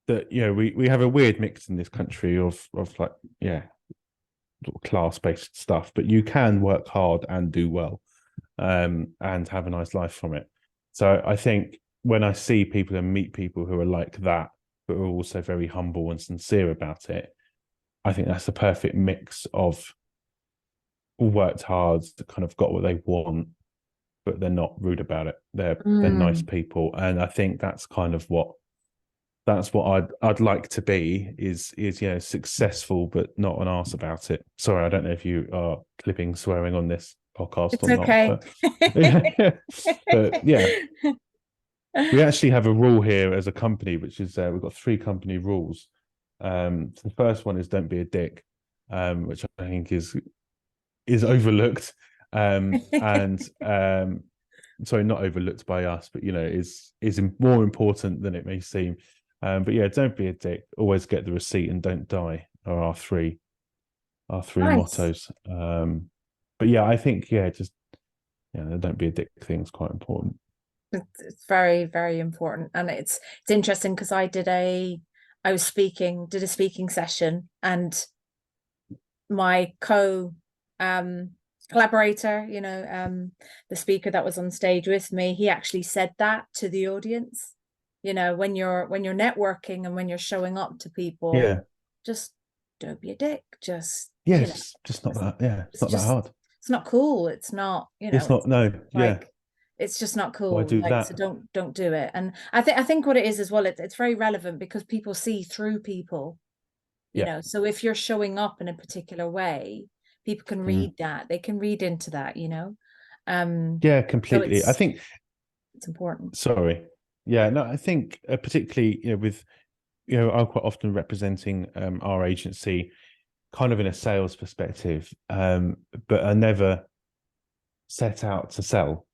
we have a weird mix in this country of like, yeah, sort of class-based stuff, but you can work hard and do well, and have a nice life from it. So I think when I see people and meet people who are like that, but are also very humble and sincere about it, I think that's the perfect mix of worked hard, kind of got what they want, but they're not rude about it. They're nice Mm. people, and I think that's kind of what I'd like to be is successful but not an arse about it. Sorry, I don't know if you are clipping swearing on this podcast It's or not, okay. but but yeah, we actually have a rule here as a company, which is we've got three company rules. The first one is don't be a dick, which I think is overlooked, and sorry, not overlooked by us, but is more important than it may seem. But yeah, don't be a dick. Always get the receipt and don't die are our three Nice. mottos. But yeah, I think just don't be a dick thing is quite important. It's very, very important. And it's interesting because I was did a speaking session, and my um collaborator, the speaker that was on stage with me, he actually said that to the audience. When you're networking and when you're showing up to people, Yeah. just don't be a dick. Just, Yes, just not it's, that. Yeah, it's it's not that just hard. it's not cool. It's not, It's not. it's No. Yeah. like it's just not Why cool. do Like, so that? don't do it. And I think what it is as well, it's very relevant because people see through people. Yeah. So if you're showing up in a particular way, people can Mm. read that. They can read into that. Um, Yeah. so Completely. I it's think. it's important. Sorry. Yeah. No. I think particularly with I'm quite often representing our agency kind of in a sales perspective, but I never set out to sell.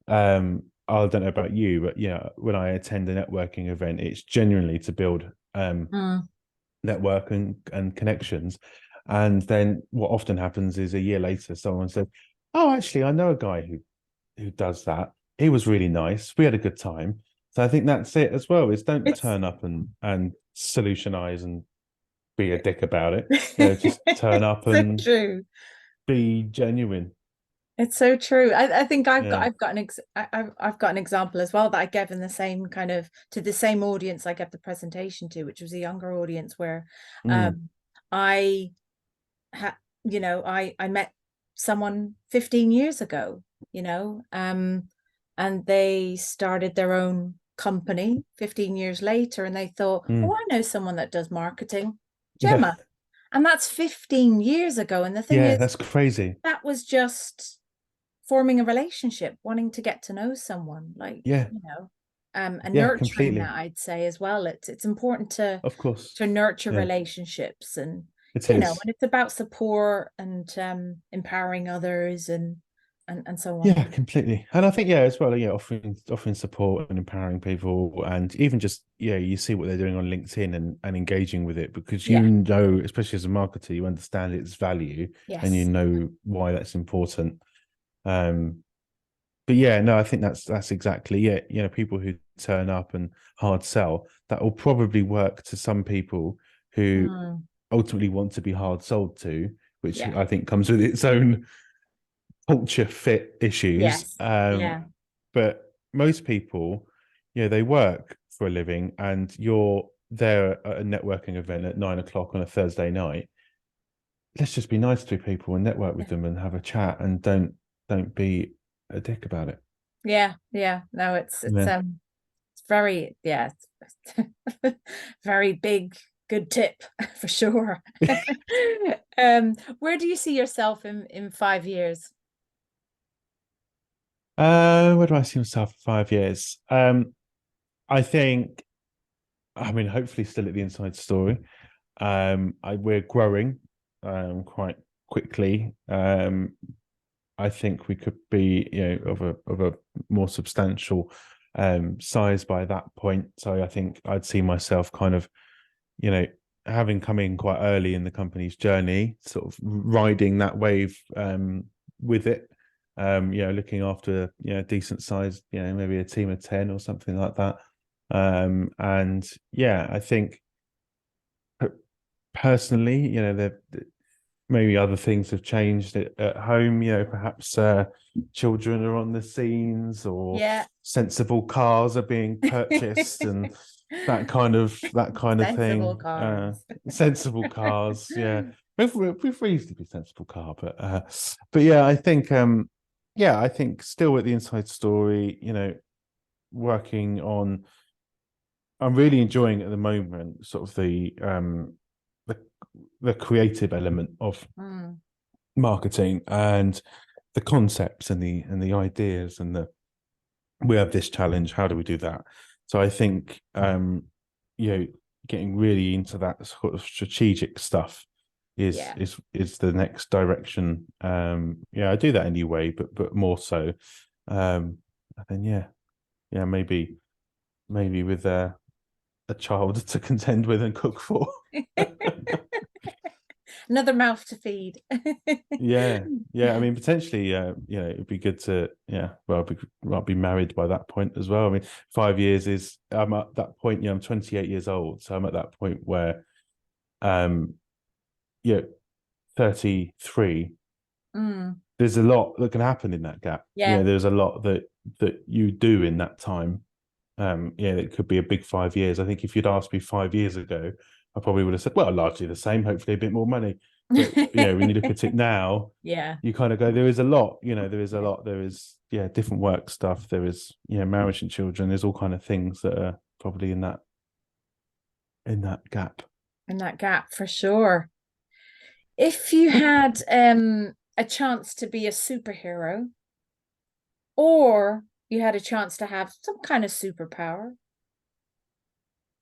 I don't know about you, but when I attend a networking event, it's genuinely to build Mm. network and connections. And then what often happens is a year later, someone said, "Oh, actually, I know a guy who does that. He was really nice. We had a good time." So I think that's it as well. Is don't It's turn up and solutionize and be a dick about it. Just turn up so and true. be genuine. It's so true. I think Yeah. I've got an example as well that I gave in the same kind of to the same audience I gave the presentation to, which was a younger audience where Mm. um I had I met someone 15 years ago, and they started their own company 15 years later and they thought, oh, Mm. I know someone that does marketing, Yeah. Gemma. And that's 15 years ago. And the thing Yeah, is, that's crazy. that was just forming a relationship, wanting to get to know someone, like, Yeah. and Yeah, nurturing completely. that, I'd say as well. It's important Of course. to nurture Yeah, relationships, and it and is. it's about support and empowering others and so on. Yeah, completely. And I think, yeah, as well, yeah, offering support and empowering people, and even just, yeah, you see what they're doing on LinkedIn and engaging with it, because you Yeah. know, especially as a marketer, you understand its value and you Yes. know why that's important. Um, but yeah, no, I think that's exactly it. You know, people who turn up and hard sell, that will probably work to some people who Mm, ultimately want to be hard sold to, which yeah. I think comes with its own culture fit issues. Yes. Yeah. But most people, you know, they work for a living, and you're there at a networking event at 9 o'clock on a Thursday night. Let's just be nice to people and network with Yeah. them and have a chat, and don't be a dick about it. Yeah. Yeah. No, it's Yeah. it's very, yeah, very big, good tip for sure. Where do you see yourself in 5 years? Where do I see myself in 5 years? I think, I mean, hopefully still at the inside story. We're growing quite quickly. I think we could be, you know, of a more substantial size by that point. So I think I'd see myself kind of, you know, having come in quite early in the company's journey, sort of riding that wave with it. You know, looking after, you know, decent size, you know, maybe a team of 10 or something like that. And yeah, I think personally, you know, maybe other things have changed at home. You know, perhaps children are on the scenes, or Yeah. sensible cars are being purchased, and that kind of Sensible thing. cars. Sensible cars, yeah. We've reasonably sensible car, but yeah, I think still at the inside story. You know, working on. I'm really enjoying at the moment sort of the the creative element of Mm, marketing, and the concepts and the ideas, and the we have this challenge, how do we do that? So I think you know, getting really into that sort of strategic stuff yeah. is the next direction. Yeah, I do that anyway, but more so. And then yeah, maybe with a child to contend with and cook for. Another mouth to feed. Yeah, yeah. I mean, potentially, you know, it'd be good to, yeah. Well, I'll be married by that point as well. I mean, 5 years is. I'm at that point. Yeah, I'm 28 years old, so I'm at that point where, um, yeah, 33. Mm, There's a lot that can happen in that gap. You know, yeah. there's a lot that you do in that time. Yeah, it could be a big 5 years. I think if you'd asked me 5 years ago, I probably would have said, well, largely the same, hopefully a bit more money. But you know, when you look at it now, Yeah. you kind of go, there is a lot, you know, there is a Yeah. lot. There is, yeah, different work stuff. There is, you know, marriage and children. There's all kind of things that are probably in that gap. In that gap for sure. If you had a chance to be a superhero, or you had a chance to have some kind of superpower,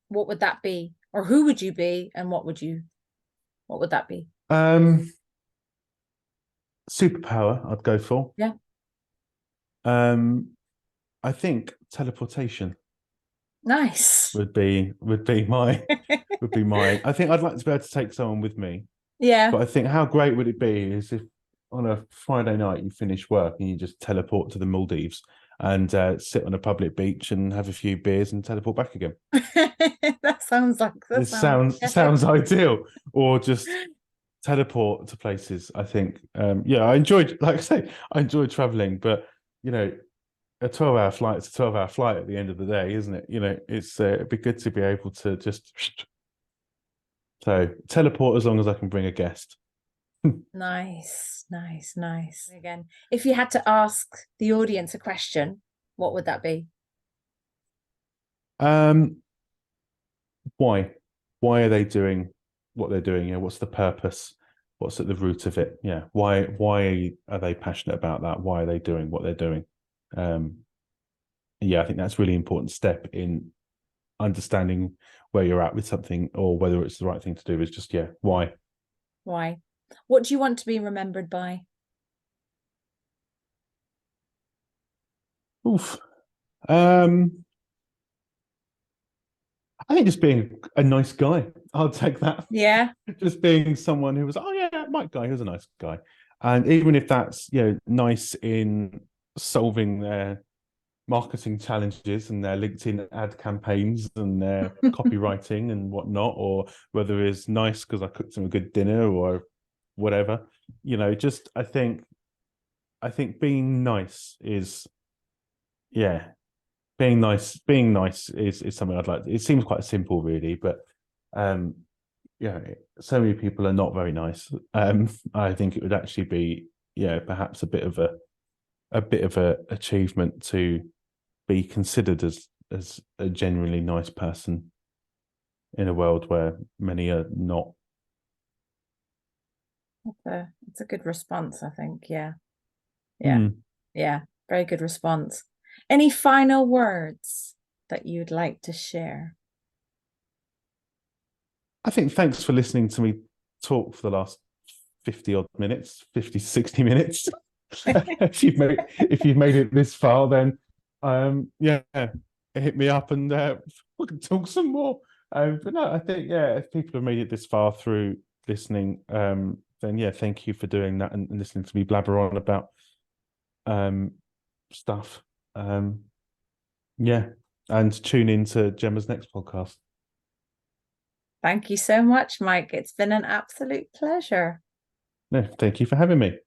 what would that be? Or who would you be and what would that be? Um, Superpower, I'd go for. Yeah. Um, I think teleportation Nice. would be my would be mine. I think I'd like to be able to take someone with me. Yeah. But I think how great would it be is if on a Friday night you finish work and you just teleport to the Maldives and sit on a public beach and have a few beers and teleport back again. That This sounds yeah. sounds ideal. Or just teleport to places. I think, yeah, I enjoyed, like I say, I enjoyed traveling, but you know, a 12-hour flight is a 12-hour flight at the end of the day, isn't it? You know, it'd be good to be able to just so teleport as long as I can bring a guest. Nice, nice, nice. Again, if you had to ask the audience a question, what would that be? Um, why? Why are they doing what they're doing? Yeah, what's the purpose? What's at the root of it? Yeah, why are they passionate about that? Why are they doing what they're doing? Um, yeah, I think that's a really important step in understanding where you're at with something or whether it's the right thing to do is just, yeah, why? Why? What do you want to be remembered by? Oof. Um, I think just being a nice guy. I'll take that. Yeah. Just being someone who was, oh yeah, Mike guy, he was a nice guy. And even if that's, nice in solving their marketing challenges and their LinkedIn ad campaigns and their copywriting and whatnot, or whether it's nice because I cooked them a good dinner or whatever, just I think being nice is, yeah, being nice is something I'd like. It seems quite simple, really, but um, yeah, so many people are not very nice. I think it would actually be, yeah, perhaps a bit of a achievement to be considered as a genuinely nice person in a world where many are not. It's a good response, I think. Yeah. Yeah. Hmm. Yeah. Very good response. Any final words that you'd like to share? I think thanks for listening to me talk for the last 50 odd minutes, 50, 60 minutes. if you've made it this far, then yeah, hit me up and we can talk some more. But no, I think, yeah, if people have made it this far through listening, then yeah, thank you for doing that and listening to me blabber on about um stuff. Um yeah. And tune in to Gemma's next podcast. Thank you so much, Mike. It's been an absolute pleasure. No, thank you for having me.